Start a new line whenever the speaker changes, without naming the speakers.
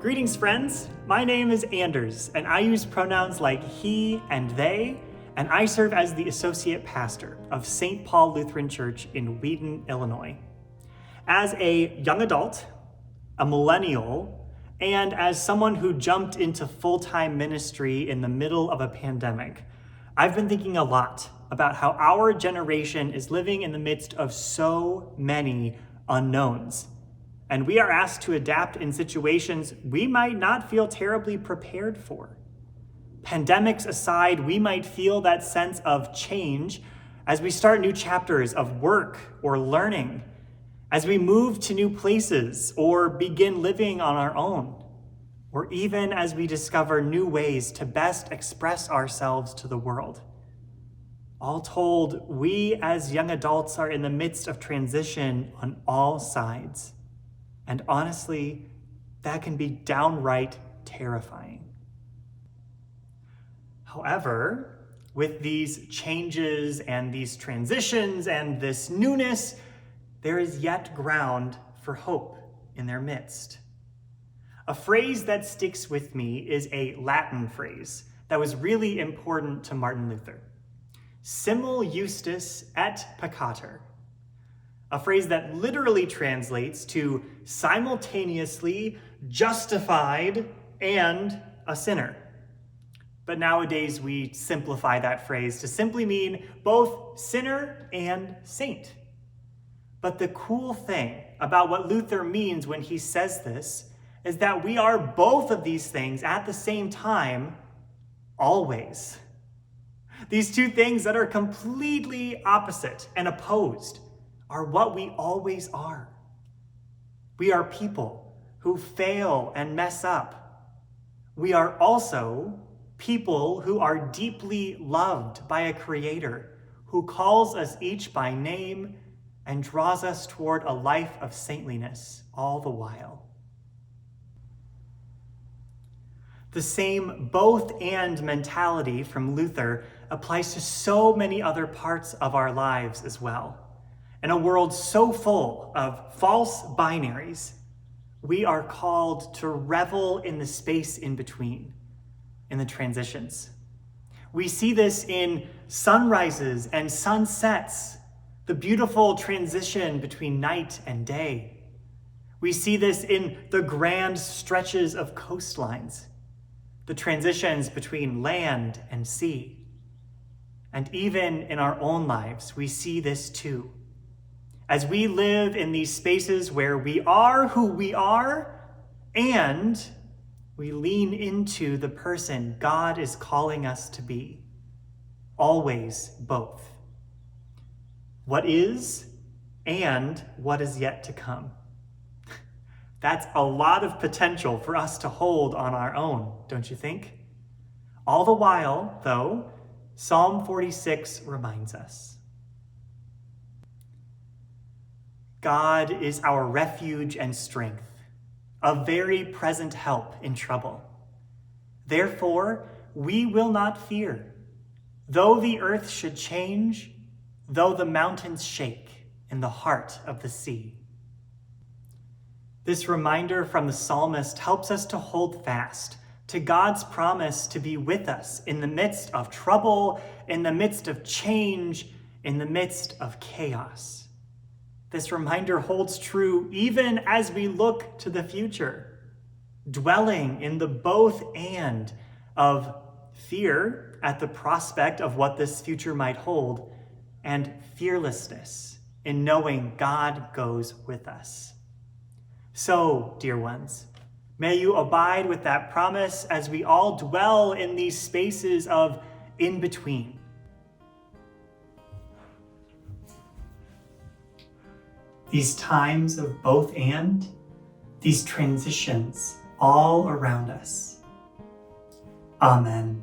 Greetings, friends. My name is Anders, and I use pronouns like he and they, and I serve as the associate pastor of St. Paul Lutheran Church in Wheaton, Illinois. As a young adult, a millennial, and as someone who jumped into full-time ministry in the middle of a pandemic, I've been thinking a lot about how our generation is living in the midst of so many unknowns. And we are asked to adapt in situations we might not feel terribly prepared for. Pandemics aside, we might feel that sense of change as we start new chapters of work or learning, as we move to new places or begin living on our own, or even as we discover new ways to best express ourselves to the world. All told, we as young adults are in the midst of transition on all sides. And honestly, that can be downright terrifying. However, with these changes and these transitions and this newness, there is yet ground for hope in their midst. A phrase that sticks with me is a Latin phrase that was really important to Martin Luther. Simul justus et peccator. A phrase that literally translates to simultaneously justified and a sinner. But nowadays we simplify that phrase to simply mean both sinner and saint. But the cool thing about what Luther means when he says this is that we are both of these things at the same time, always. These two things that are completely opposite and opposed are what we always are. We are people who fail and mess up. We are also people who are deeply loved by a creator who calls us each by name and draws us toward a life of saintliness all the while. The same both and mentality from Luther applies to so many other parts of our lives as well. In a world so full of false binaries, we are called to revel in the space in between, in the transitions. We see this in sunrises and sunsets, the beautiful transition between night and day. We see this in the grand stretches of coastlines, the transitions between land and sea. And even in our own lives, we see this too. As we live in these spaces where we are who we are, and we lean into the person God is calling us to be. Always both. What is and what is yet to come. That's a lot of potential for us to hold on our own, don't you think? All the while, though, Psalm 46 reminds us. God is our refuge and strength, a very present help in trouble. Therefore, we will not fear, though the earth should change, though the mountains shake in the heart of the sea. This reminder from the psalmist helps us to hold fast to God's promise to be with us in the midst of trouble, in the midst of change, in the midst of chaos. This reminder holds true even as we look to the future, dwelling in the both and of fear at the prospect of what this future might hold, and fearlessness in knowing God goes with us. So, dear ones, may you abide with that promise as we all dwell in these spaces of in-between. These times of both and, these transitions all around us. Amen.